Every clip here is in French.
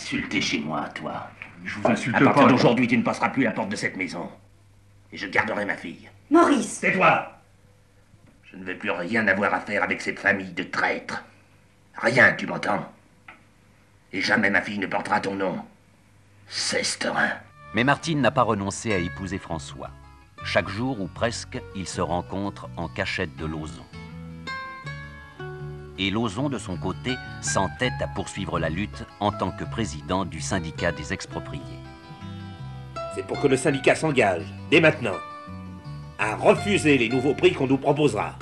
m'insulter chez moi, toi. Je vous insulte À pas. partir d'aujourd'hui, tu ne passeras plus la porte de cette maison. Et je garderai ma fille. Maurice! Tais-toi! Je ne veux plus rien avoir à faire avec cette famille de traîtres. Rien, tu m'entends? Et jamais ma fille ne portera ton nom. Cesterin. Mais Martine n'a pas renoncé à épouser François. Chaque jour, ou presque, ils se rencontrent en cachette de Lauzon. Et Lauzon, de son côté, s'entête à poursuivre la lutte en tant que président du syndicat des expropriés. C'est pour que le syndicat s'engage, dès maintenant, à refuser les nouveaux prix qu'on nous proposera.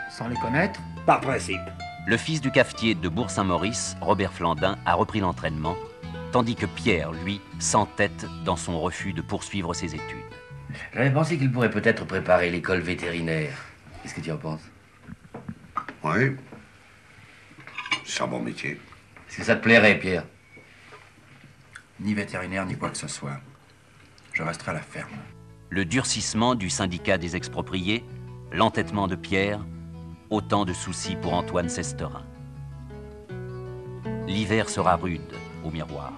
Sans les connaître? Par principe. Le fils du cafetier de Bourg-Saint-Maurice, Robert Flandin, a repris l'entraînement, tandis que Pierre, lui, s'entête dans son refus de poursuivre ses études. J'avais pensé qu'il pourrait peut-être préparer l'école vétérinaire. Qu'est-ce que tu en penses? Oui. C'est un bon métier. Est-ce que ça te plairait, Pierre? Ni vétérinaire, ni quoi que ce soit. Je resterai à la ferme. Le durcissement du syndicat des expropriés, l'entêtement de Pierre, autant de soucis pour Antoine Cesterin. L'hiver sera rude au Miroir.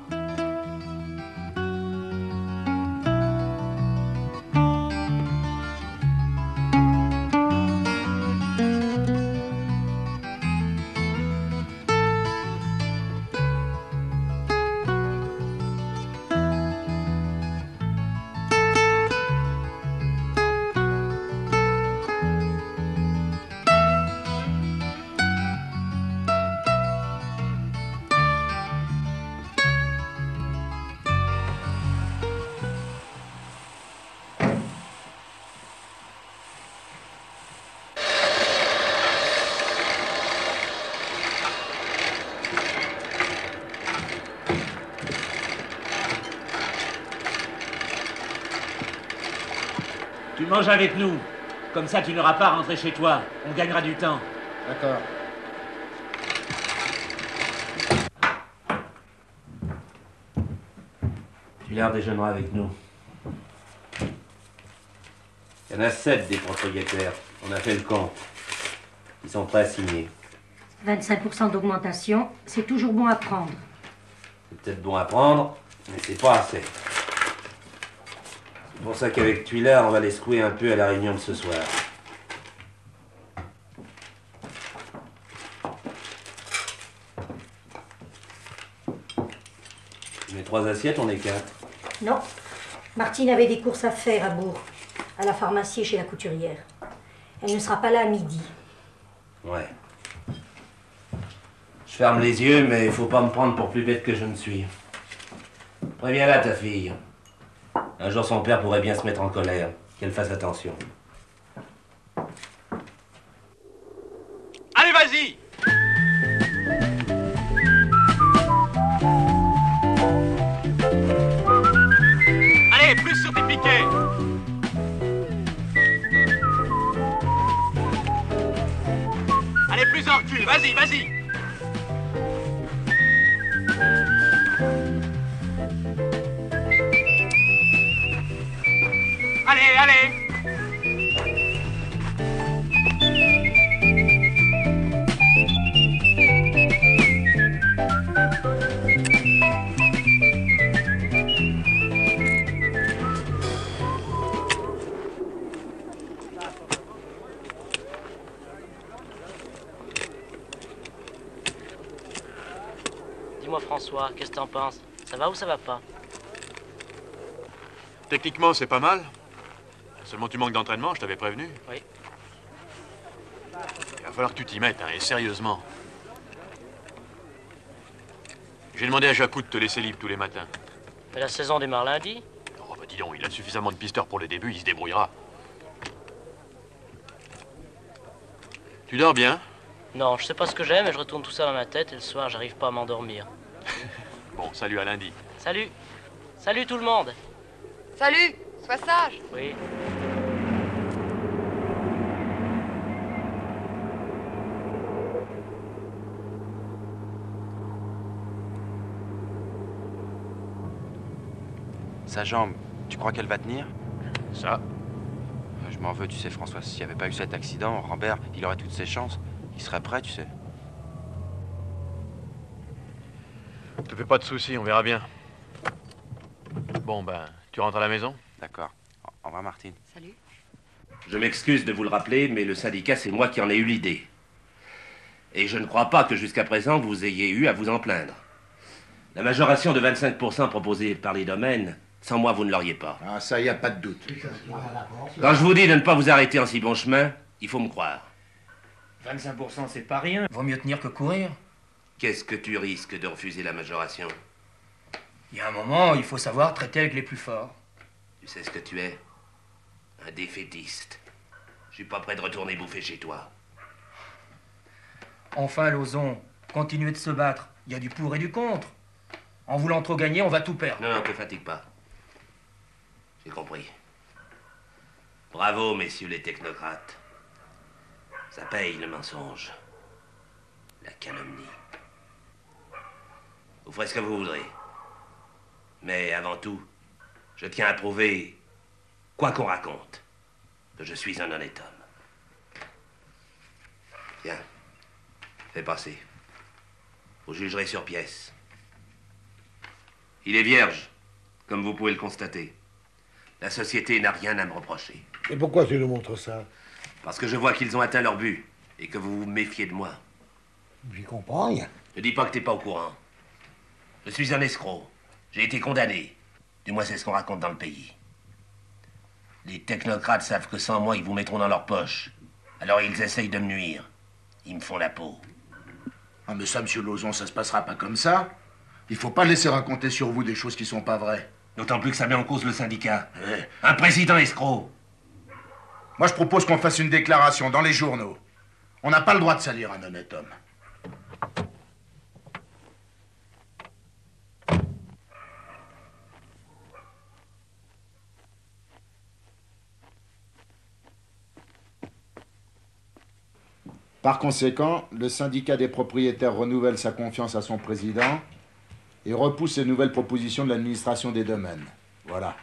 Tu manges avec nous. Comme ça, tu n'auras pas à rentrer chez toi. On gagnera du temps. D'accord. Tuilard déjeunera avec nous. Il y en a 7 des propriétaires. On a fait le compte. Ils sont prêts à signer. 25% d'augmentation, c'est toujours bon à prendre. C'est peut-être bon à prendre, mais c'est pas assez. C'est pour ça qu'avec Tuilard, on va les secouer un peu à la réunion de ce soir. Tu mets 3 assiettes, on est 4. Non. Martine avait des courses à faire à Bourg, à la pharmacie et chez la couturière. Elle ne sera pas là à midi. Ouais. Je ferme les yeux, mais il faut pas me prendre pour plus bête que je ne suis. Préviens-la, ta fille. Un jour, son père pourrait bien se mettre en colère. Qu'elle fasse attention. Allez, vas-y! Allez, plus sur tes piquets! Allez, plus en recul, vas-y, vas-y! Allez, allez! Dis-moi François, qu'est-ce que t'en penses? Ça va ou ça va pas? Techniquement, c'est pas mal. Seulement, tu manques d'entraînement, je t'avais prévenu. Oui. Il va falloir que tu t'y mettes, hein, et sérieusement. J'ai demandé à Jacou de te laisser libre tous les matins. Mais la saison démarre lundi. Oh, bah dis donc, il a suffisamment de pisteurs pour le début, il se débrouillera. Tu dors bien? Non, je sais pas ce que j'aime, mais je retourne tout ça dans ma tête et le soir, j'arrive pas à m'endormir. Bon, salut à lundi. Salut! Salut tout le monde! Salut! Sois sage! Oui. Sa jambe, tu crois qu'elle va tenir? Ça? Je m'en veux, tu sais, François. S'il n'y avait pas eu cet accident, Rambert, il aurait toutes ses chances. Il serait prêt, tu sais. Te fais pas de soucis, on verra bien. Bon, ben, tu rentres à la maison? D'accord. Au revoir, Martine. Salut. Je m'excuse de vous le rappeler, mais le syndicat, c'est moi qui en ai eu l'idée. Et je ne crois pas que jusqu'à présent, vous ayez eu à vous en plaindre. La majoration de 25% proposée par les domaines, sans moi, vous ne l'auriez pas. Ah, ça, y a pas de doute. Quand je vous dis de ne pas vous arrêter en si bon chemin, il faut me croire. 25%, c'est pas rien. Vaut mieux tenir que courir. Qu'est-ce que tu risques de refuser la majoration? Il y a un moment, il faut savoir traiter avec les plus forts. Tu sais ce que tu es? Un défaitiste. Je suis pas prêt de retourner bouffer chez toi. Enfin, Lauzon, continuez de se battre. Il y a du pour et du contre. En voulant trop gagner, on va tout perdre. Non, te fatigue pas. J'ai compris. Bravo, messieurs les technocrates. Ça paye le mensonge. La calomnie. Vous ferez ce que vous voudrez. Mais avant tout, je tiens à prouver, quoi qu'on raconte, que je suis un honnête homme. Tiens, fais passer. Vous jugerez sur pièce. Il est vierge, comme vous pouvez le constater. La société n'a rien à me reprocher. Et pourquoi tu nous montres ça? Parce que je vois qu'ils ont atteint leur but et que vous vous méfiez de moi. J'y comprends rien. Ne dis pas que t'es pas au courant. Je suis un escroc. J'ai été condamné. Du moins, c'est ce qu'on raconte dans le pays. Les technocrates savent que sans moi, ils vous mettront dans leur poche. Alors ils essayent de me nuire. Ils me font la peau. Ah, mais ça, monsieur Lauzon, ça se passera pas comme ça. Il faut pas laisser raconter sur vous des choses qui sont pas vraies. D'autant plus que ça met en cause le syndicat. Un président escroc. Moi, je propose qu'on fasse une déclaration dans les journaux. On n'a pas le droit de salir un honnête homme. Par conséquent, le syndicat des propriétaires renouvelle sa confiance à son président et repousse les nouvelles propositions de l'administration des domaines. Voilà.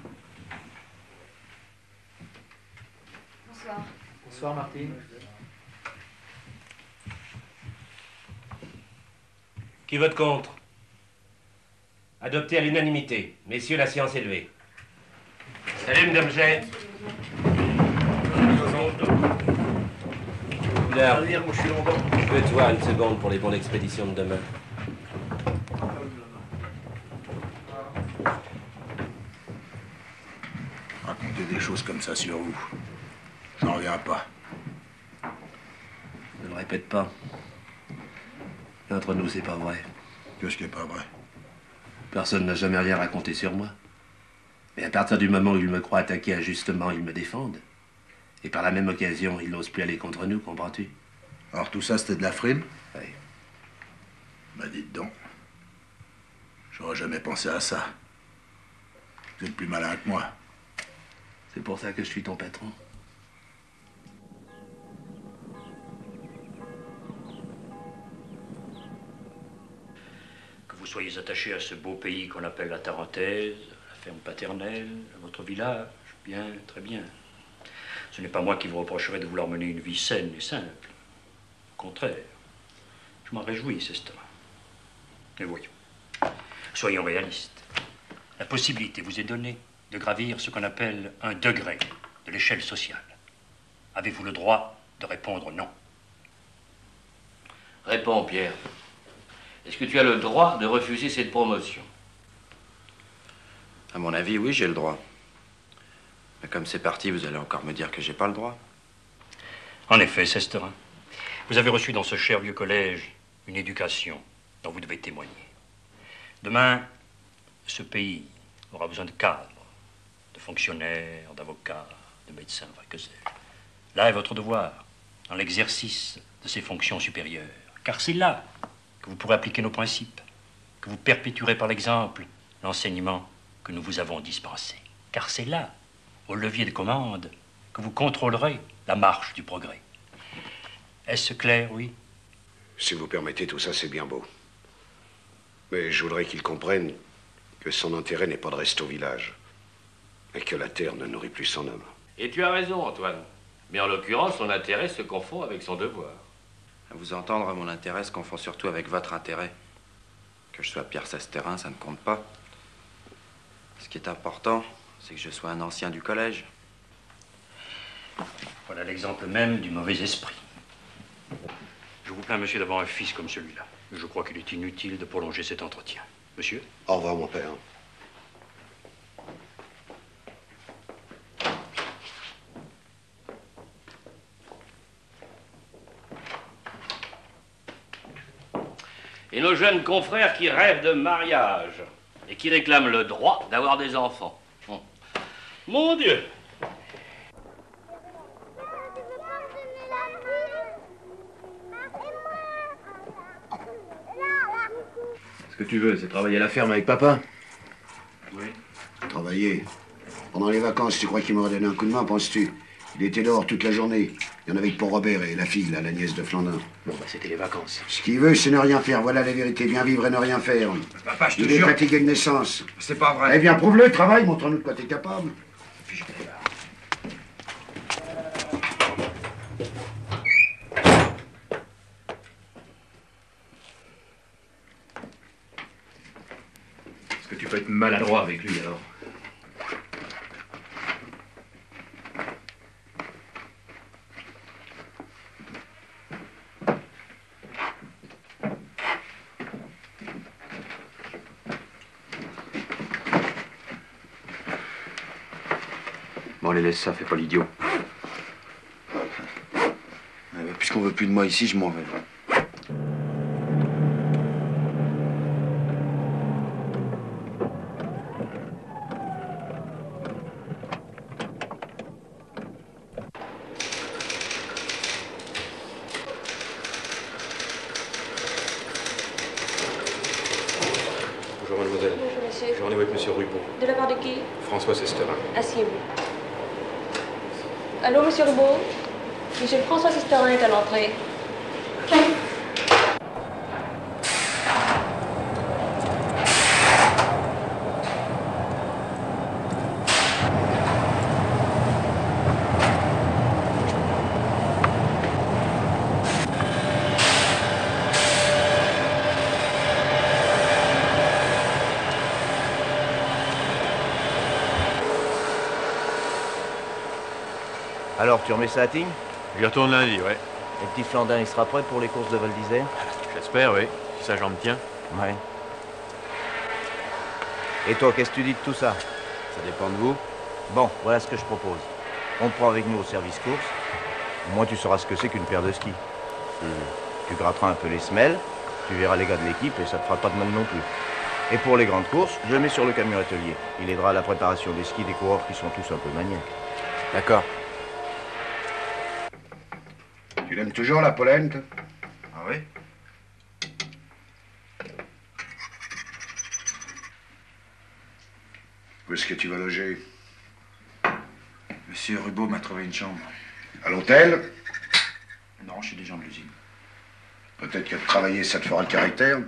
Bonsoir. Bonsoir, Martine. Qui vote contre? Adopté à l'unanimité. Messieurs, la séance est levée. Salut, Madame Jay. Je peux te voir une seconde pour les bons d'expédition de demain. Raconter des choses comme ça sur vous. J'en reviens pas. Ne le répète pas. Et entre nous, c'est pas vrai. Qu'est-ce qui est pas vrai? Personne n'a jamais rien raconté sur moi. Mais à partir du moment où ils me croient attaqué injustement, ils me défendent. Et par la même occasion, ils n'osent plus aller contre nous, comprends-tu? Alors tout ça, c'était de la frime? Oui. Bah dites donc. J'aurais jamais pensé à ça. Vous êtes plus malin que moi. C'est pour ça que je suis ton patron. Que vous soyez attaché à ce beau pays qu'on appelle la Tarentaise, la ferme paternelle, à votre village, bien, très bien. Ce n'est pas moi qui vous reprocherai de vouloir mener une vie saine et simple. Au contraire, je m'en réjouis, c'est cela. Mais voyons, soyons réalistes. La possibilité vous est donnée de gravir ce qu'on appelle un degré de l'échelle sociale. Avez-vous le droit de répondre non? Réponds, Pierre. Est-ce que tu as le droit de refuser cette promotion? À mon avis, oui, j'ai le droit. Mais comme c'est parti, vous allez encore me dire que j'ai pas le droit. En effet, Sesterin, vous avez reçu dans ce cher vieux collège une éducation dont vous devez témoigner. Demain, ce pays aura besoin de cadres, de fonctionnaires, d'avocats, de médecins, enfin, que sais-je. Là est votre devoir, dans l'exercice de ces fonctions supérieures. Car c'est là que vous pourrez appliquer nos principes, que vous perpétuerez par l'exemple l'enseignement que nous vous avons dispensé. Car c'est là, au levier de commande, que vous contrôlerez la marche du progrès. Est-ce clair, oui? Si vous permettez, tout ça, c'est bien beau. Mais je voudrais qu'ils comprennent que son intérêt n'est pas de rester au village. Et que la terre ne nourrit plus son homme. Et tu as raison, Antoine. Mais en l'occurrence, son intérêt se confond avec son devoir. À vous entendre, mon intérêt se confond surtout avec votre intérêt. Que je sois Pierre Sesterin, ça ne compte pas. Ce qui est important, c'est que je sois un ancien du collège. Voilà l'exemple même du mauvais esprit. Je vous plains, monsieur, d'avoir un fils comme celui-là. Je crois qu'il est inutile de prolonger cet entretien. Monsieur? Au revoir, mon père. Et nos jeunes confrères qui rêvent de mariage et qui réclament le droit d'avoir des enfants. Mon Dieu! Ce que tu veux, c'est travailler à la ferme avec papa? Oui. Travailler? Pendant les vacances, tu crois qu'il m'aurait donné un coup de main, penses-tu? Il était dehors toute la journée. Il y en avait que pour Robert et la fille, là, la nièce de Flandin. Bon, bah, c'était les vacances. Ce qu'il veut, c'est ne rien faire. Voilà la vérité. Bien vivre et ne rien faire. Papa, je te Il jure... est fatigué de naissance. C'est pas vrai. Eh bien, prouve-le, travaille, montre-nous de quoi t'es capable. Est-ce que tu peux être maladroit avec lui, alors? Bon, allez, laisse ça, fais pas l'idiot. Puisqu'on veut plus de moi ici, je m'en vais. Bonjour, mademoiselle. Bonjour, monsieur. J'ai rendez-vous avec monsieur Rubaud. De la part de qui? François Sesterin. Asseyez-vous. Allô, monsieur Rubaud? Monsieur François Sesterin est à l'entrée. Alors, tu remets ça à Tignes? J'y retourne lundi, ouais. Et le petit Flandin, il sera prêt pour les courses de Val d'Isère? J'espère, oui. Si sa jambe tient. Ouais. Et toi, qu'est-ce que tu dis de tout ça? Ça dépend de vous. Bon, voilà ce que je propose. On te prend avec nous au service course. Au moins, tu sauras ce que c'est qu'une paire de skis. Tu gratteras un peu les semelles, tu verras les gars de l'équipe et ça te fera pas de mal non plus. Et pour les grandes courses, je le mets sur le camion atelier. Il aidera à la préparation des skis des coureurs qui sont tous un peu maniaques. D'accord. Tu l'aimes toujours, la polenta? Ah oui? Où est-ce que tu vas loger? Monsieur Rubaud m'a trouvé une chambre. À l'hôtel? Non, je suis des gens de l'usine. Peut-être que de travailler, ça te fera le caractère.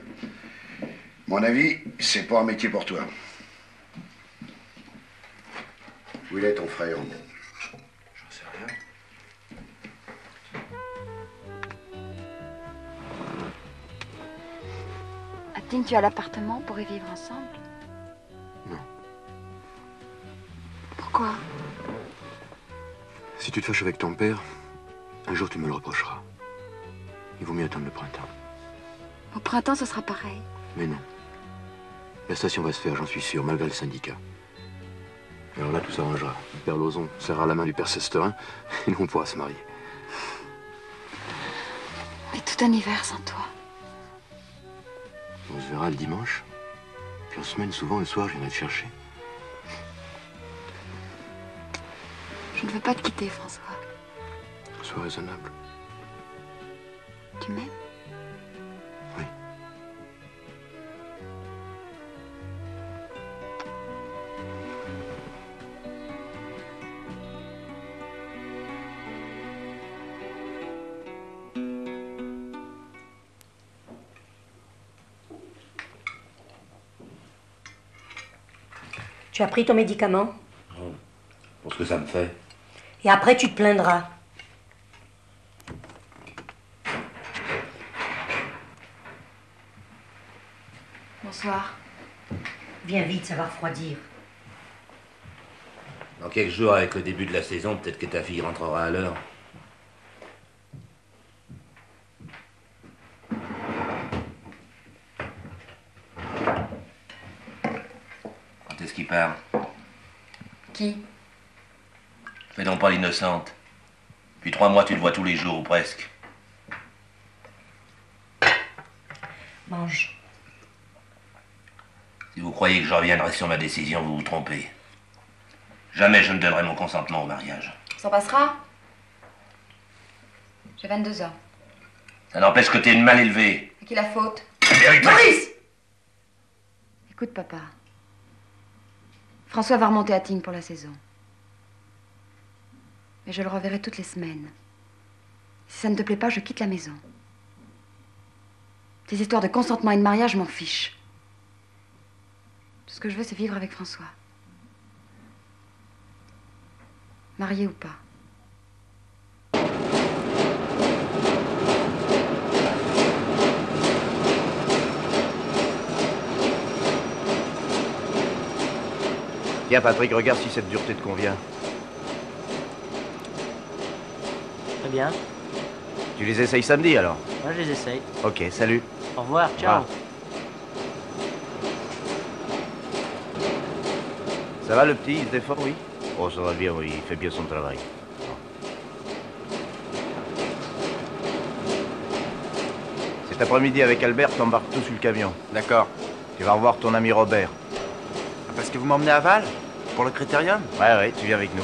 Mon avis, c'est pas un métier pour toi. Où il est, ton frère? J'en sais rien. Atine, tu as l'appartement, on pourrait vivre ensemble? Non. Pourquoi? Si tu te fâches avec ton père, un jour tu me le reprocheras. Il vaut mieux attendre le printemps. Au printemps, ce sera pareil. Mais non. La station va se faire, j'en suis sûr, malgré le syndicat. Alors là, tout s'arrangera. Le père Lauzon serrera la main du père Sesterin et nous, on pourra se marier. Et tout un hiver sans toi. On se verra le dimanche. Puis en semaine, souvent, le soir, je viendrai te chercher. Je ne veux pas te quitter, François. Sois raisonnable. Tu m'aimes? Oui. Tu as pris ton médicament? Pour ce que ça me fait. Et après, tu te plaindras. Bonsoir. Viens vite, ça va refroidir. Dans quelques jours, avec le début de la saison, peut-être que ta fille rentrera à l'heure. Quand est-ce qu'il part? Qui? Fais donc pas l'innocente. Depuis 3 mois, tu le vois tous les jours, ou presque. Mange. Si vous croyez que je reviendrai sur ma décision, vous vous trompez. Jamais je ne donnerai mon consentement au mariage. Ça passera? J'ai 22 ans. Ça n'empêche que t'es une mal élevée. À qui la faute? Maurice! Écoute, papa. François va remonter à Tignes pour la saison. Mais je le reverrai toutes les semaines. Si ça ne te plaît pas, je quitte la maison. Tes histoires de consentement et de mariage, je m'en fiche. Tout ce que je veux, c'est vivre avec François. Marié ou pas. Tiens, Patrick, regarde si cette dureté te convient. Très bien. Tu les essayes samedi, alors? Moi, je les essaye. Ok, salut. Au revoir, ciao. Au revoir. Ça va, le petit? Il se défend, oui? Oh, ça va bien, oui. Il fait bien son travail. Cet après-midi, avec Albert, t'embarques tout sur le camion. D'accord. Tu vas revoir ton ami Robert. Parce que vous m'emmenez à Val? Pour le critérium? Ouais, tu viens avec nous.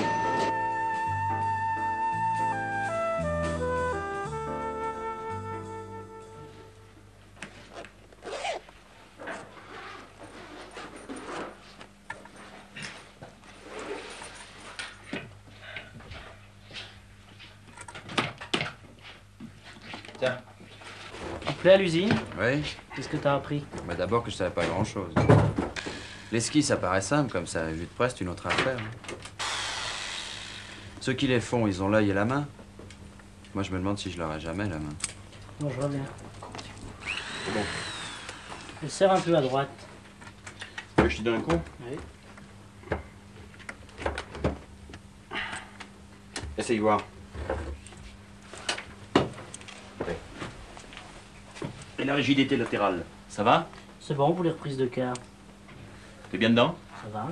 Tiens. Appelé à l'usine? Oui. Qu'est-ce que t'as appris? Bah d'abord que je savais pas grand-chose. Les skis, ça paraît simple comme ça. Vue de près, c'est une autre affaire. Ceux qui les font, ils ont l'œil et la main. Moi, je me demande si je l'aurai jamais, la main. Bon, je reviens. C'est bon. Je serre un peu à droite. Tu veux que je te donne un coup? Oui. Essaye voir. Et la rigidité latérale, ça va? C'est bon pour les reprises de quart. T'es bien dedans? Ça va.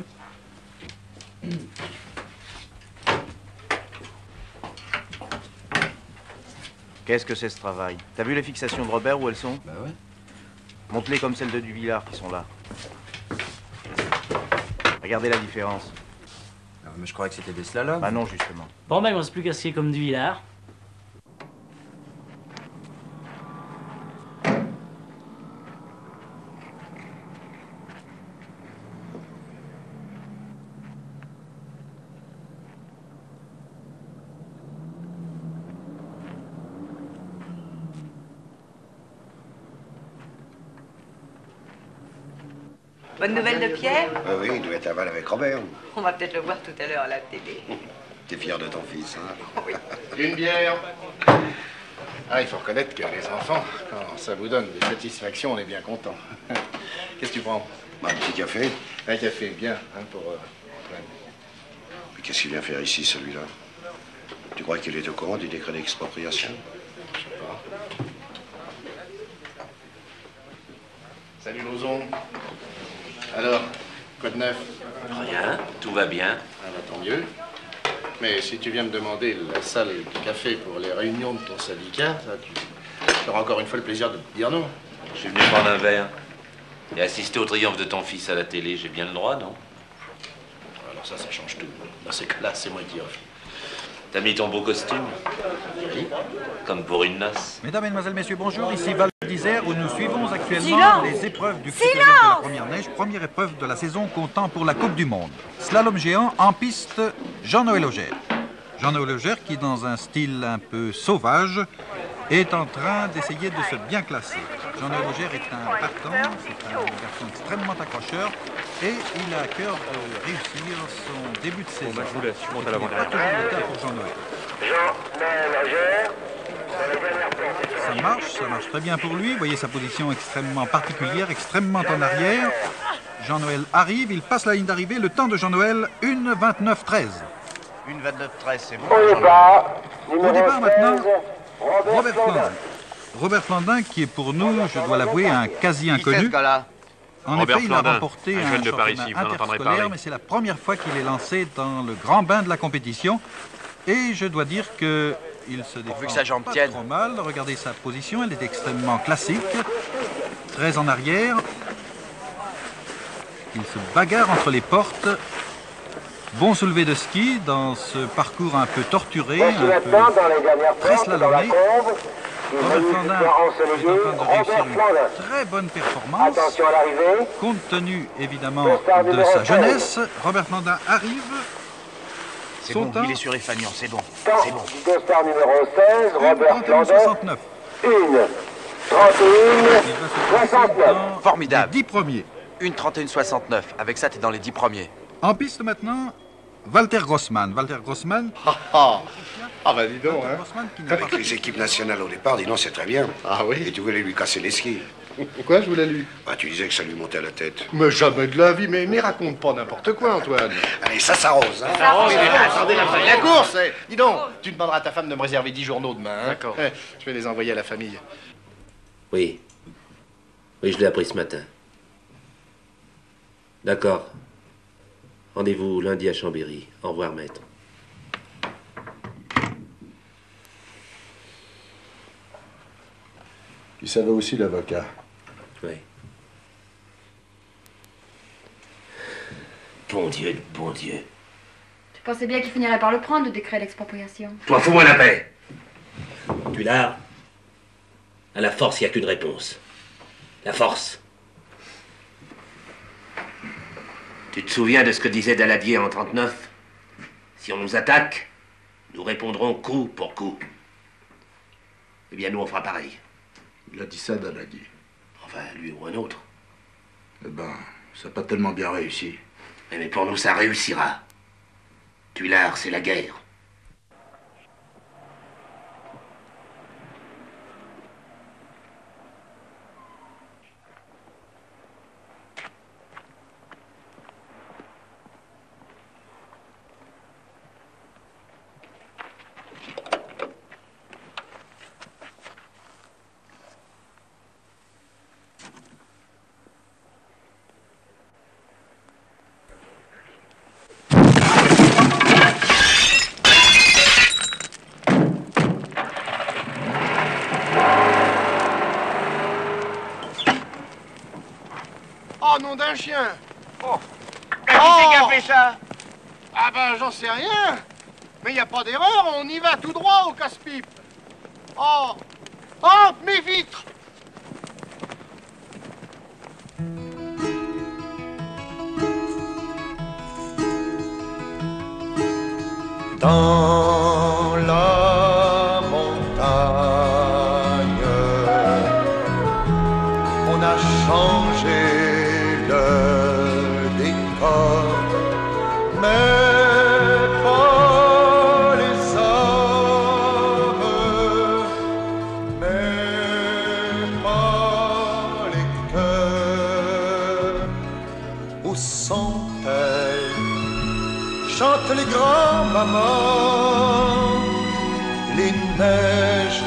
Qu'est-ce que c'est ce travail? T'as vu les fixations de Robert, où elles sont? Bah ouais. Monte-les comme celles de Duvillard qui sont là. Regardez la différence. Ah, mais je croyais que c'était des slaloms. Bah non, justement. Bon, ben, il ne reste plus qu'à skier comme du Villard. Bonne nouvelle de Pierre? Oui, il doit être à Val avec Robert. On va peut-être le voir tout à l'heure à la télé. T'es fier de ton fils, hein? Oui. Une bière. Ah, il faut reconnaître que les enfants, quand ça vous donne des satisfactions, on est bien content. Qu'est-ce que tu prends? Un petit café. Un café, bien, hein, pour Antoine. Mais qu'est-ce qu'il vient faire ici, celui-là? Tu crois qu'il est au courant du décret d'expropriation? Je sais pas. Salut, Lozon. Alors, quoi de neuf? Rien, tout va bien. Ah bah, tant mieux. Mais si tu viens me demander la salle de café pour les réunions de ton syndicat, ça, tu auras encore une fois le plaisir de te dire non. Je suis venu prendre un verre et assister au triomphe de ton fils à la télé. J'ai bien le droit, non? Alors ça change tout. Dans ces cas-là, c'est moi qui offre. T'as mis ton beau costume? Oui. Comme pour une noce. Mesdames, Mesdemoiselles, Messieurs, bonjour. Ici Val d'Isère où nous suivons actuellement Silence les épreuves du critérium de la première neige, première épreuve de la saison comptant pour la Coupe du Monde. Slalom géant en piste, Jean-Noël Augère. Jean-Noël Augère qui, dans un style un peu sauvage, est en train d'essayer de se bien classer. Jean-Noël Augère est un partant, c'est un garçon extrêmement accrocheur et il a à cœur de réussir son début de saison. Bon, je vous laisse, je monte à l'avant. C'est pas toujours le cas pour Jean-Noël. Jean-Noël Augère, dans la dernière planche. ça marche très bien pour lui. Vous voyez sa position extrêmement particulière, extrêmement en arrière. Jean-Noël arrive, il passe la ligne d'arrivée. Le temps de Jean-Noël, 1:29:13. 1:29:13, c'est bon. Au départ maintenant, Robert Flandin. Robert Flandin qui est pour nous, je dois l'avouer, un quasi-inconnu. En effet, il a remporté un jeune de par ici, championnat vous en entendrez interscolaire, parler. mais c'est la première fois qu'il est lancé dans le grand bain de la compétition. Et je dois dire que il se défend que sa jambe pas tienne. trop mal. Regardez sa position, elle est extrêmement classique, très en arrière. Il se bagarre entre les portes. Bon soulevé de ski dans ce parcours un peu torturé, un peu très slalomé. Robert Flandin est en train de réussir une très bonne performance. Compte tenu évidemment de sa jeunesse, Robert Flandin arrive. C'est Son bon, temps, il est sur Effagnan, c'est bon. C'est bon. Star numéro 16, Robert Flandin. 69. 1:31:69. Formidable. 10 premiers. 1:31:69. Avec ça, t'es dans les 10 premiers. En piste maintenant, Walter Grossmann. Walter Grossmann. Ah bah dis donc, hein. Qui n'a Avec les équipes nationales au départ, dis donc, c'est très bien. Ah oui? Et tu voulais lui casser les skis. Pourquoi je voulais lui? Bah, tu disais que ça lui montait à la tête. Mais jamais de la vie, mais raconte pas n'importe quoi, Antoine. Allez, ça s'arrose, hein. Oui, mais attendez la fin de la course. Dis donc, tu demanderas à ta femme de me réserver 10 journaux demain. Hein. D'accord. Je vais les envoyer à la famille. Oui. Oui, je l'ai appris ce matin. D'accord. Rendez-vous lundi à Chambéry. Au revoir, maître. Il savait aussi l'avocat. Oui. Bon Dieu, bon Dieu. Tu pensais bien qu'il finirait par le prendre, le décret d'expropriation. Toi, fous-moi la paix. Tu l'as. À la force, il n'y a qu'une réponse. La force. Tu te souviens de ce que disait Daladier en 39? Si on nous attaque, nous répondrons coup pour coup. Eh bien, nous, on fera pareil. Il a dit ça, Daladier. Enfin, lui ou un autre. Eh ben, ça n'a pas tellement bien réussi. Mais pour nous, ça réussira. Tuilard, c'est la guerre. Oh, nom d'un chien. Oh. Qui c'est qui a fait ça? Ah ben, j'en sais rien. Mais il n'y a pas d'erreur, on y va tout droit au casse-pipe. Oh. Oh, mes vitres. Dans la montagne, on a changé le décor, mais pas les hommes, mais pas les cœurs. Où sont-elles? Chantent les grands-mamans, les neiges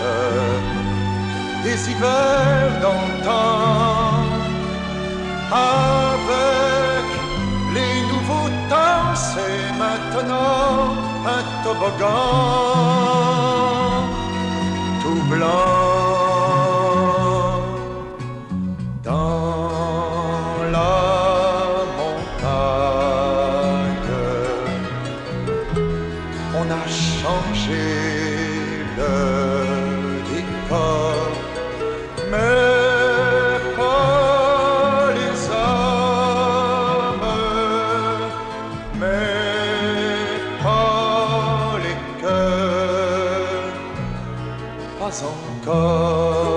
des hivers d'antan, avec les nouveaux temps, c'est maintenant un toboggan tout blanc. Dans la montagne, on a changé le décor, mais pas les hommes, mais pas les cœurs, pas encore.